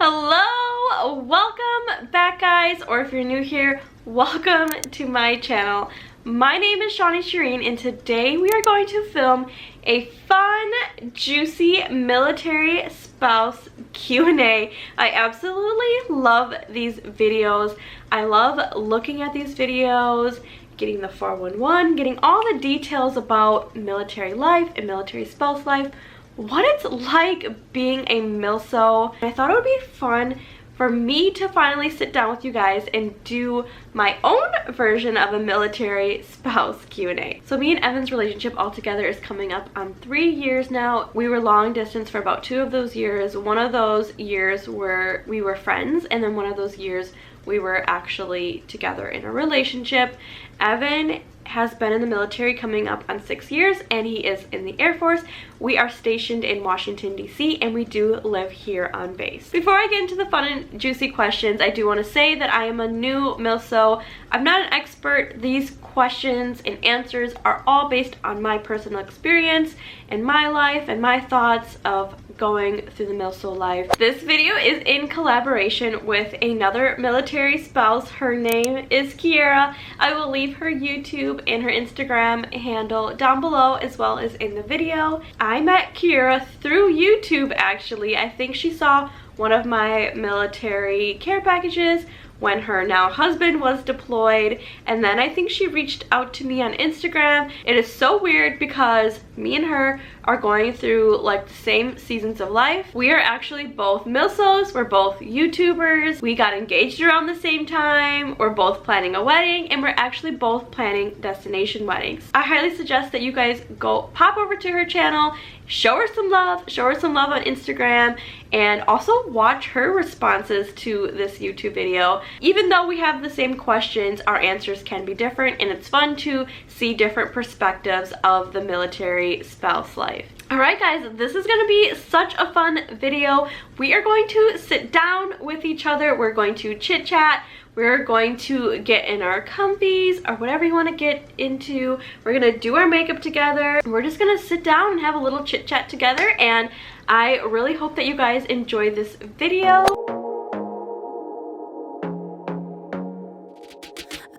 Hello, welcome back guys, or if you're new here, welcome to my channel. My name is Shireen and today we are going to film a fun, juicy military spouse Q&A. I absolutely love these videos. I love looking at these videos, getting the 411, getting all the details about military life and military spouse life, what it's like being a milso. I thought it would be fun for me to finally sit down with you guys and do my own version of a military spouse Q&A. So me and Evan's relationship altogether is coming up on 3 years now. We were long distance for about 2 of those years. One of those years were we were friends, and then one of those years we were actually together in a relationship. Evan has been in the military coming up on 6 years, and he is in the Air Force. We are stationed in Washington, D.C., and we do live here on base. Before I get into the fun and juicy questions, I do want to say that I am a new milso. I'm not an expert. These questions and answers are all based on my personal experience and my life and my thoughts of going through the milso life. This video is in collaboration with another military spouse. Her name is Kiera. I will leave her YouTube and her Instagram handle down below as well as in the video. I met Kiera through YouTube actually. I think she saw one of my military care packages when her now husband was deployed, and then I think she reached out to me on Instagram. It is so weird because me and her are going through like the same seasons of life. We are actually both milsos, we're both YouTubers, we got engaged around the same time, we're both planning a wedding, and we're actually both planning destination weddings. I highly suggest that you guys go pop over to her channel, show her some love on Instagram, and also watch her responses to this YouTube video. Even though we have the same questions, our answers can be different, and it's fun to see different perspectives of the military spouse life. Alright guys, this is going to be such a fun video. We are going to sit down with each other, we're going to chit chat, we're going to get in our comfies or whatever you want to get into. We're going to do our makeup together. We're just going to sit down and have a little chit chat together, and I really hope that you guys enjoy this video.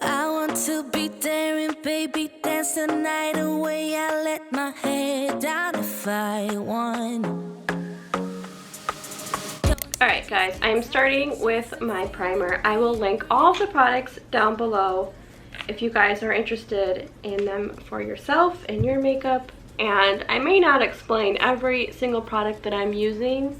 I want to be there and baby dance the night away. I let my head down if I want. Alright guys, I'm starting with my primer. I will link all of the products down below if you guys are interested in them for yourself and your makeup. And I may not explain every single product that I'm using,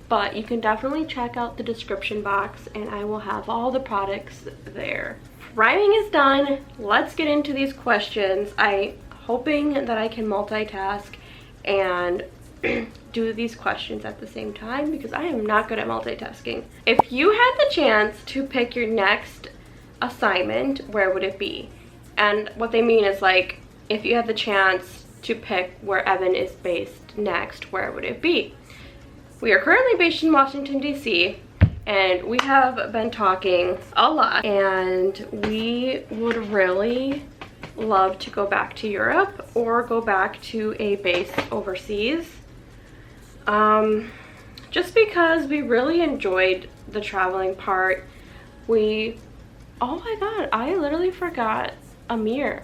but you can definitely check out the description box and I will have all the products there. Priming is done. Let's get into these questions. I'm hoping that I can multitask and do these questions at the same time because I am not good at multitasking. If you had the chance to pick your next assignment, where would it be? And what they mean is, like, if you had the chance to pick where Evan is based next, where would it be? We are currently based in Washington, D.C., and we have been talking a lot, and we would really love to go back to Europe or go back to a base overseas. Just because we really enjoyed the traveling part. Oh my god, I literally forgot a mirror.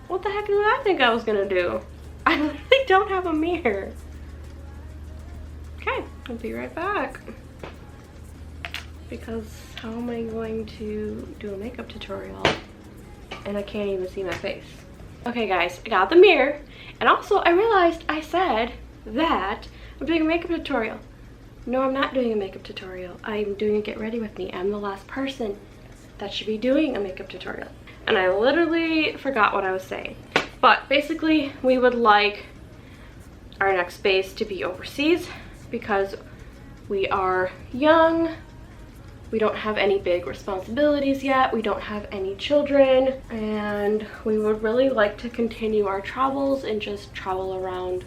What the heck did I think I was gonna do? I literally don't have a mirror. Okay, I'll be right back. Because how am I going to do a makeup tutorial and I can't even see my face? Okay guys, I got the mirror, and also I realized I said that I'm doing a makeup tutorial. No, I'm not doing a makeup tutorial. I'm doing a get ready with me. I'm the last person that should be doing a makeup tutorial. And I literally forgot what I was saying. But basically, we would like our next base to be overseas because we are young. We don't have any big responsibilities yet. We don't have any children. And we would really like to continue our travels and just travel around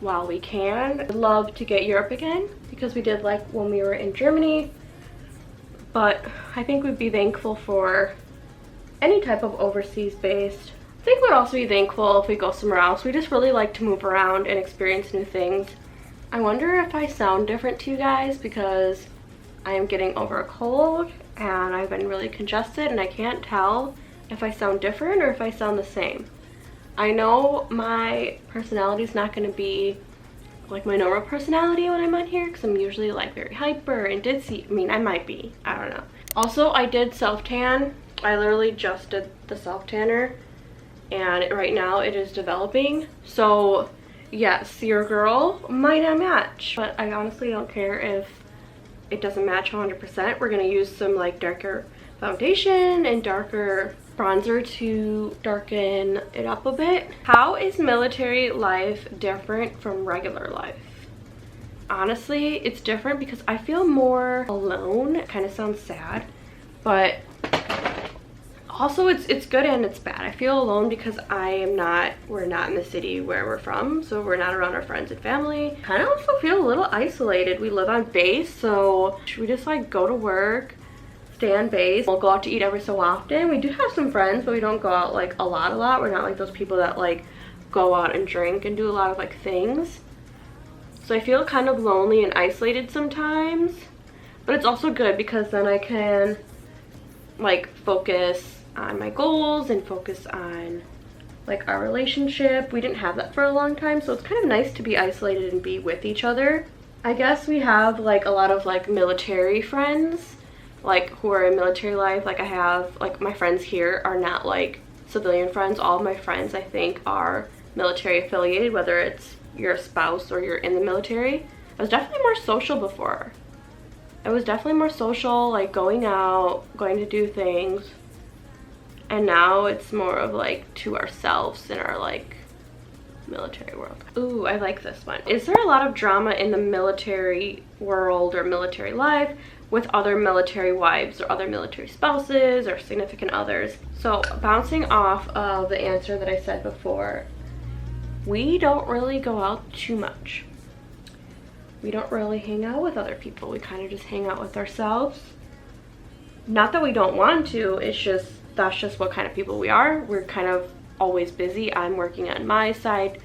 while we can. I'd love to get Europe again because we did like when we were in Germany, but I think we'd be thankful for any type of overseas base. I think we'd also be thankful if we go somewhere else. We just really like to move around and experience new things. I wonder if I sound different to you guys because I am getting over a cold and I've been really congested and I can't tell if I sound different or if I sound the same. I know my personality is not going to be like my normal personality when I'm on here because I'm usually like very hyper and ditzy. I mean, I might be. I don't know. Also, I did self-tan. I literally just did the self-tanner and right now it is developing. So yes, your girl might not match, but I honestly don't care if it doesn't match 100%. We're going to use some like darker foundation and darker bronzer to darken it up a bit. How is military life different from regular life? Honestly, it's different because I feel more alone. It kind of sounds sad, but also it's good and it's bad. I feel alone because we're not in the city where we're from, so we're not around our friends and family. Kind of also feel a little isolated. We live on base, so we just like go to work, stay on base. We'll go out to eat every so often. We do have some friends, but we don't go out like a lot. We're not like those people that like go out and drink and do a lot of like things. So I feel kind of lonely and isolated sometimes, but it's also good because then I can like focus on my goals and focus on like our relationship. We didn't have that for a long time, so it's kind of nice to be isolated and be with each other. I guess we have like a lot of like military friends, like who are in military life. Like I have like my friends here are not like civilian friends. All of my friends I think are military affiliated, whether it's your spouse or you're in the military. I was definitely more social before. I was definitely more social, like going out, going to do things. And now it's more of like to ourselves in our like military world. Ooh, I like this one. Is there a lot of drama in the military world or military life with other military wives or other military spouses or significant others? So bouncing off of the answer that I said before, we don't really go out too much. We don't really hang out with other people. We kind of just hang out with ourselves. Not that we don't want to, it's just that's just what kind of people we are. We're kind of always busy. I'm working on my side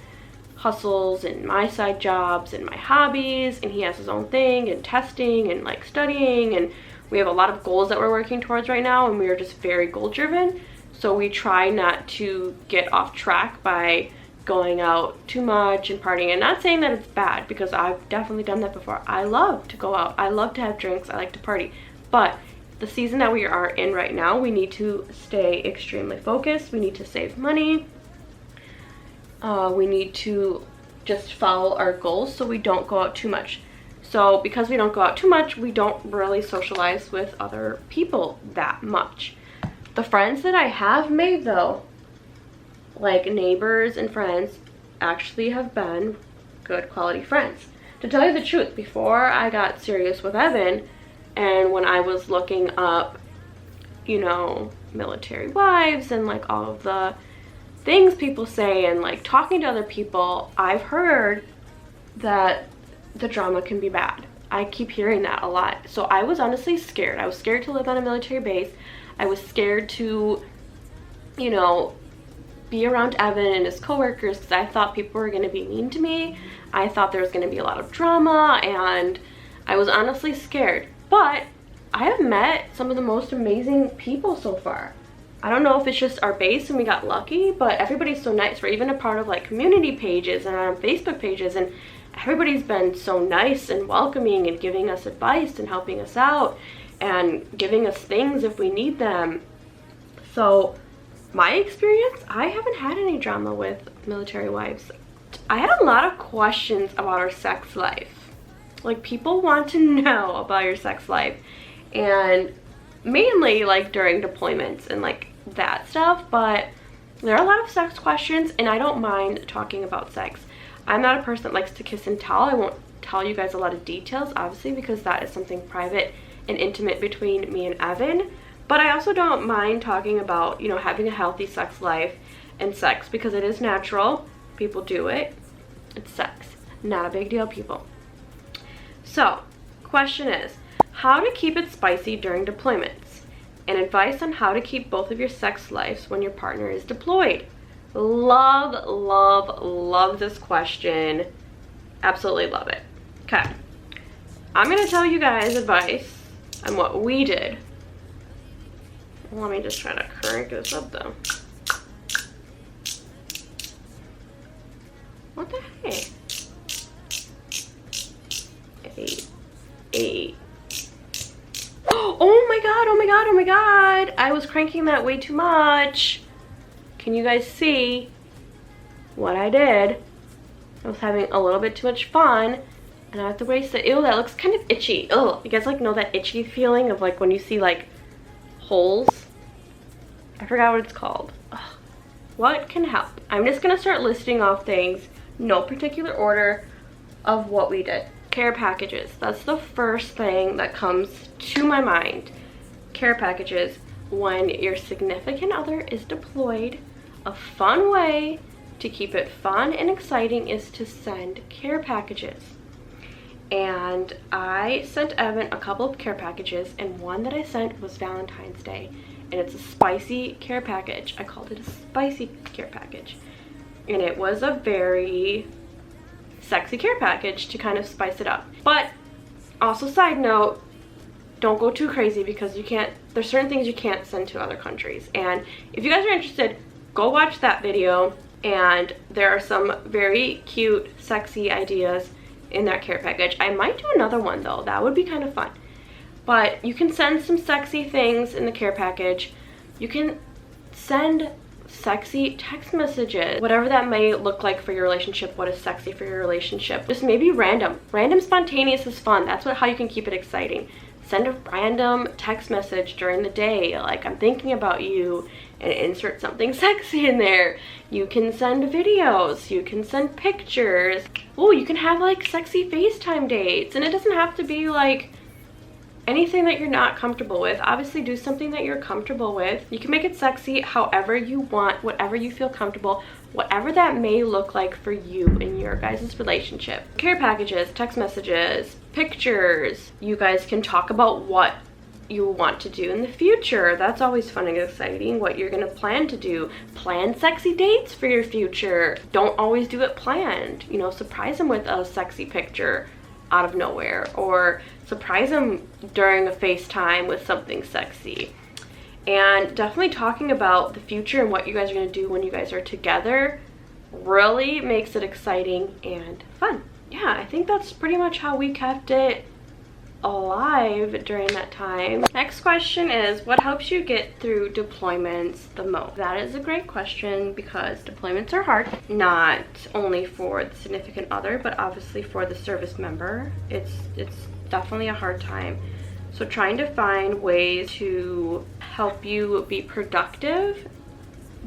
hustles and my side jobs and my hobbies, and he has his own thing and testing and like studying, and we have a lot of goals that we're working towards right now, and we are just very goal driven. So we try not to get off track by going out too much and partying. And not saying that it's bad, because I've definitely done that before. I love to go out. I love to have drinks. I like to party. But the season that we are in right now, we need to stay extremely focused. We need to save money. We need to just follow our goals so we don't go out too much. So because we don't go out too much, we don't really socialize with other people that much. The friends that I have made though, like neighbors and friends, actually have been good quality friends. To tell you the truth, before I got serious with Evan, and when I was looking up, you know, military wives and like all of the things people say and like talking to other people, I've heard that the drama can be bad. I keep hearing that a lot. So I was honestly scared. I was scared to live on a military base. I was scared to, you know, be around Evan and his coworkers because I thought people were going to be mean to me. I thought there was going to be a lot of drama, and I was honestly scared. But I have met some of the most amazing people so far. I don't know if it's just our base and we got lucky, but everybody's so nice. We're even a part of like community pages and on Facebook pages, and everybody's been so nice and welcoming and giving us advice and helping us out and giving us things if we need them. So my experience, I haven't had any drama with military wives. I had a lot of questions about our sex life. Like, people want to know about your sex life, and mainly like during deployments and like that stuff, but there are a lot of sex questions, and I don't mind talking about sex. I'm not a person that likes to kiss and tell. I won't tell you guys a lot of details, obviously, because that is something private and intimate between me and Evan. But I also don't mind talking about, you know, having a healthy sex life and sex, because it is natural. People do it. It's sex. Not a big deal, people. So, question is, how to keep it spicy during deployments, and advice on how to keep both of your sex lives when your partner is deployed. Love, love, love this question. Absolutely love it. Okay, I'm gonna tell you guys advice on what we did. Let me just try to crank this up though. What the heck? 8. Oh my god, oh my god, oh my god. I was cranking that way too much. Can you guys see what I did? I was having a little bit too much fun. And I have to waste it. Ew, that looks kind of itchy. Oh, you guys like know that itchy feeling of like when you see like holes? I forgot what it's called. Ugh. What can help? I'm just gonna start listing off things, no particular order of what we did. Care packages. That's the first thing that comes to my mind. Care packages. When your significant other is deployed, a fun way to keep it fun and exciting is to send care packages. And I sent Evan a couple of care packages, and one that I sent was Valentine's Day, and it's a spicy care package. I called it a spicy care package, and it was a very sexy care package to kind of spice it up. But also, side note, don't go too crazy, because you can't, there's certain things you can't send to other countries. And if you guys are interested, go watch that video, and there are some very cute, sexy ideas in that care package. I might do another one though, that would be kind of fun. But you can send some sexy things in the care package. You can send sexy text messages, whatever that may look like for your relationship. What is sexy for your relationship? Just maybe random spontaneous is fun. That's how you can keep it exciting. Send a random text message during the day, like I'm thinking about you, and insert something sexy in there. You can send videos, you can send pictures. Oh, you can have like sexy FaceTime dates, and it doesn't have to be like anything that you're not comfortable with. Obviously, do something that you're comfortable with. You can make it sexy however you want, whatever you feel comfortable, whatever that may look like for you in your guys' relationship. Care packages, text messages, pictures. You guys can talk about what you want to do in the future. That's always fun and exciting. What you're gonna plan to do. Plan sexy dates for your future. Don't always do it planned. You know, surprise them with a sexy picture out of nowhere, or surprise them during a FaceTime with something sexy. And definitely talking about the future and what you guys are going to do when you guys are together really makes it exciting and fun. Yeah, I think that's pretty much how we kept it alive during that time. Next question is, what helps you get through deployments the most? That is a great question, because deployments are hard, not only for the significant other, but obviously for the service member. It's definitely a hard time. So trying to find ways to help you be productive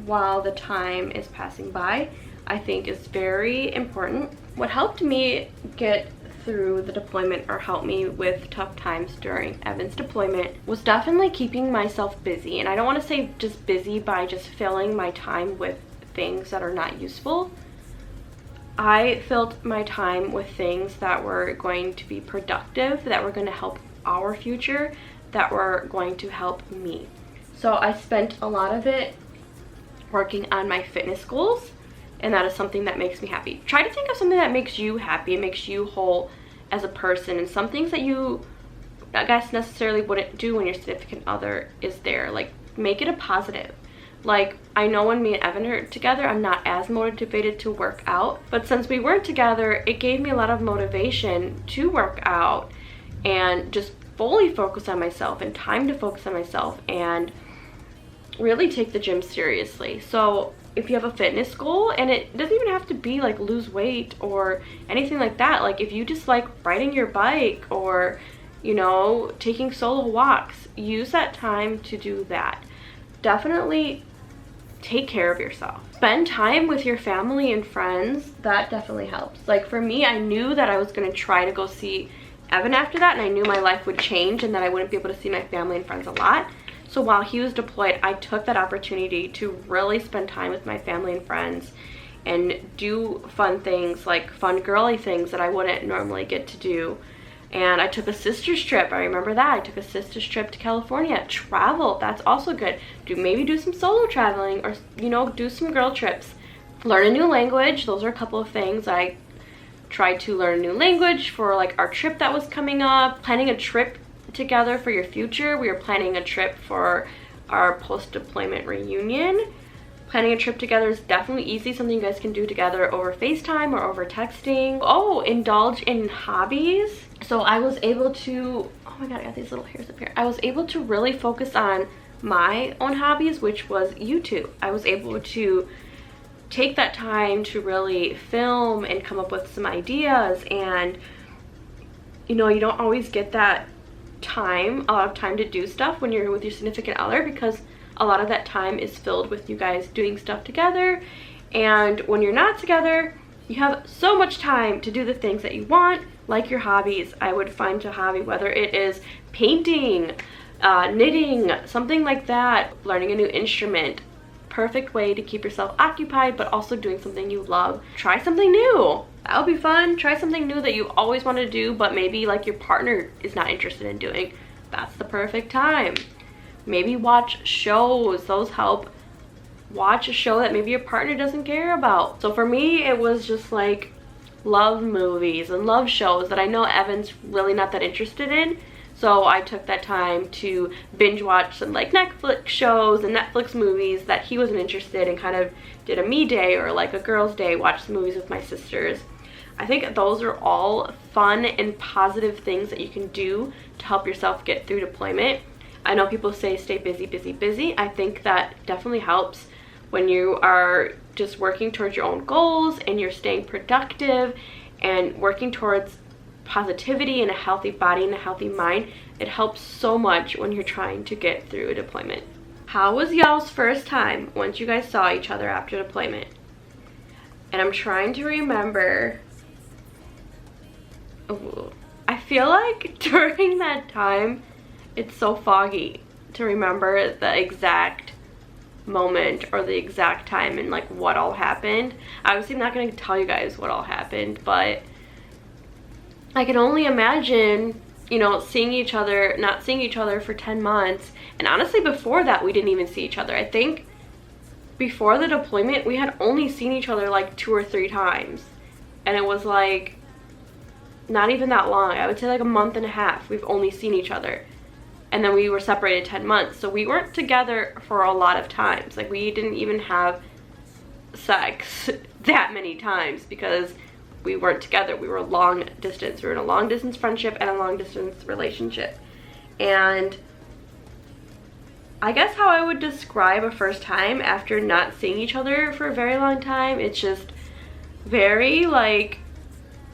while the time is passing by, I think is very important. What helped me get through the deployment, or help me with tough times during Evan's deployment, was definitely keeping myself busy. And I don't want to say just busy by just filling my time with things that are not useful. I filled my time with things that were going to be productive, that were going to help our future, that were going to help me. So I spent a lot of it working on my fitness goals, and that is something that makes me happy. Try to think of something that makes you happy and makes you whole as a person, and some things that you, I guess, necessarily wouldn't do when your significant other is there. Like, make it a positive. Like, I know when me and Evan are together, I'm not as motivated to work out, but since we weren't together, it gave me a lot of motivation to work out and just fully focus on myself, and time to focus on myself, and really take the gym seriously. So if you have a fitness goal, and it doesn't even have to be like lose weight or anything like that, like if you just like riding your bike, or, you know, taking solo walks, use that time to do that. Definitely take care of yourself. Spend time with your family and friends. That definitely helps. Like for me, I knew that I was going to try to go see Evan after that, and I knew my life would change and that I wouldn't be able to see my family and friends a lot. So while he was deployed, I took that opportunity to really spend time with my family and friends and do fun things, like fun girly things that I wouldn't normally get to do. And I took a sister's trip. I remember that. I took a sister's trip to California. Travel, that's also good. Maybe do some solo traveling, or, you know, do some girl trips. Learn a new language. Those are a couple of things I try to learn a new language for like our trip that was coming up, planning a trip together for your future. We were planning a trip for our post-deployment reunion. Planning a trip together is definitely easy, something you guys can do together over FaceTime or over texting. Oh, indulge in hobbies. So I was able to, oh my god, I got these little hairs up here. I was able to really focus on my own hobbies, which was YouTube. I was able to take that time to really film and come up with some ideas, and you know, you don't always get that time, a lot of time to do stuff when you're with your significant other, because a lot of that time is filled with you guys doing stuff together. And when you're not together, you have so much time to do the things that you want, like your hobbies. I would find a hobby, whether it is painting, knitting, something like that, learning a new instrument. Perfect way to keep yourself occupied but also doing something you love. Try something new. That would be fun. Try something new that you always want to do but maybe like your partner is not interested in doing. That's the perfect time. Maybe watch shows. Those help. Watch a show that maybe your partner doesn't care about. So for me, it was just like love movies and love shows that I know Evan's really not that interested in. So I took that time to binge watch some like Netflix shows and Netflix movies that he wasn't interested in, kind of did a me day or like a girl's day, watch some movies with my sisters. I think those are all fun and positive things that you can do to help yourself get through deployment. I know people say stay busy, busy, busy. I think that definitely helps when you are just working towards your own goals and you're staying productive and working towards positivity and a healthy body and a healthy mind. It helps so much when you're trying to get through a deployment. How was y'all's first time once you guys saw each other after deployment? And I'm trying to remember. Ooh, I feel like during that time, it's so foggy to remember the exact moment or the exact time and like what all happened. Obviously I'm not going to tell you guys what all happened, but I can only imagine, you know, seeing each other, not seeing each other for 10 months. And honestly, before that, we didn't even see each other. I think before the deployment, we had only seen each other like 2 or 3 times. And it was like not even that long. I would say like a month and a half. We've only seen each other. And then we were separated 10 months. So we weren't together for a lot of times. Like we didn't even have sex that many times because we weren't together. We were long distance. We were in a long distance friendship and a long distance relationship. And I guess how I would describe a first time after not seeing each other for a very long time, it's just very like,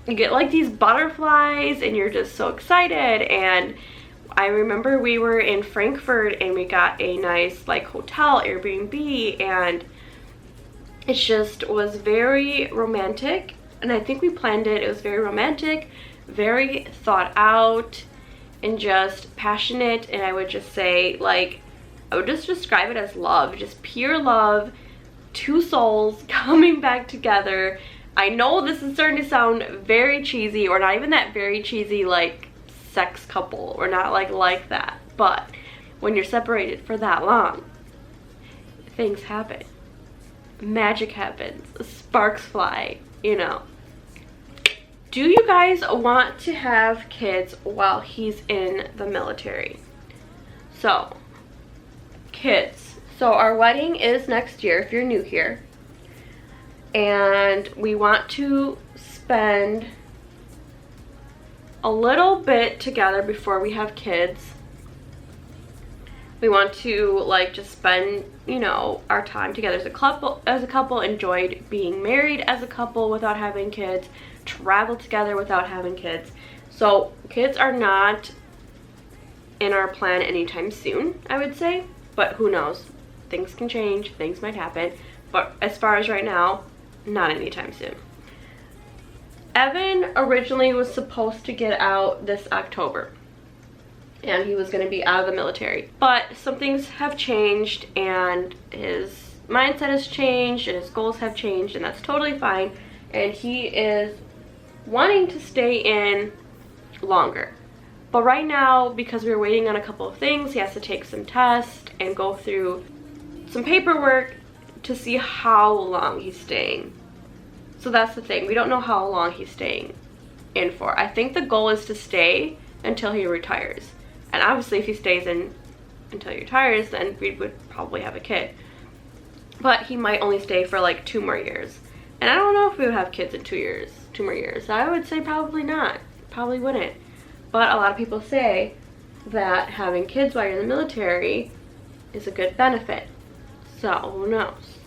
you get like these butterflies and you're just so excited. And I remember we were in Frankfurt and we got a nice like hotel, Airbnb, and it just was very romantic. And I think we planned it. It was very romantic, very thought out, and just passionate. And I would just say, like, I would just describe it as love, just pure love, 2 souls coming back together. I know this is starting to sound very cheesy, or not even that very cheesy, like sex couple, or not like that. But when you're separated for that long, things happen. Magic happens. Sparks fly, you know. Do you guys want to have kids while he's in the military? So, kids. So our wedding is next year if you're new here. And we want to spend a little bit together before we have kids. We want to like just spend, you know, our time together as a couple, enjoyed being married as a couple without having kids, travel together without having kids. So kids are not in our plan anytime soon, I would say, but who knows? Things can change, things might happen, but as far as right now, not anytime soon. Evan originally was supposed to get out this October, and he was going to be out of the military, but some things have changed and his mindset has changed and his goals have changed, and that's totally fine. And he is wanting to stay in longer, but right now, because we're waiting on a couple of things, he has to take some tests and go through some paperwork to see how long he's staying. So that's the thing. We don't know how long he's staying in for. I think the goal is to stay until he retires. And obviously if he stays in until he retires, then we would probably have a kid. But he might only stay for like 2 more years. And I don't know if we would have kids in 2 more years. I would say probably not. Probably wouldn't. But a lot of people say that having kids while you're in the military is a good benefit. So who knows?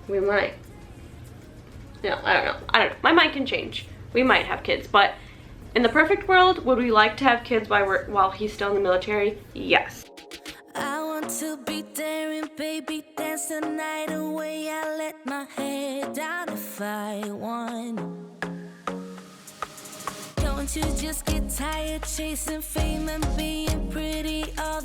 We might. No, I don't know. My mind can change. We might have kids, but in the perfect world, would we like to have kids while he's still in the military? Yes. I want to be there and baby dance the night away. I let my head down if I want. Don't you just get tired chasing fame and being pretty all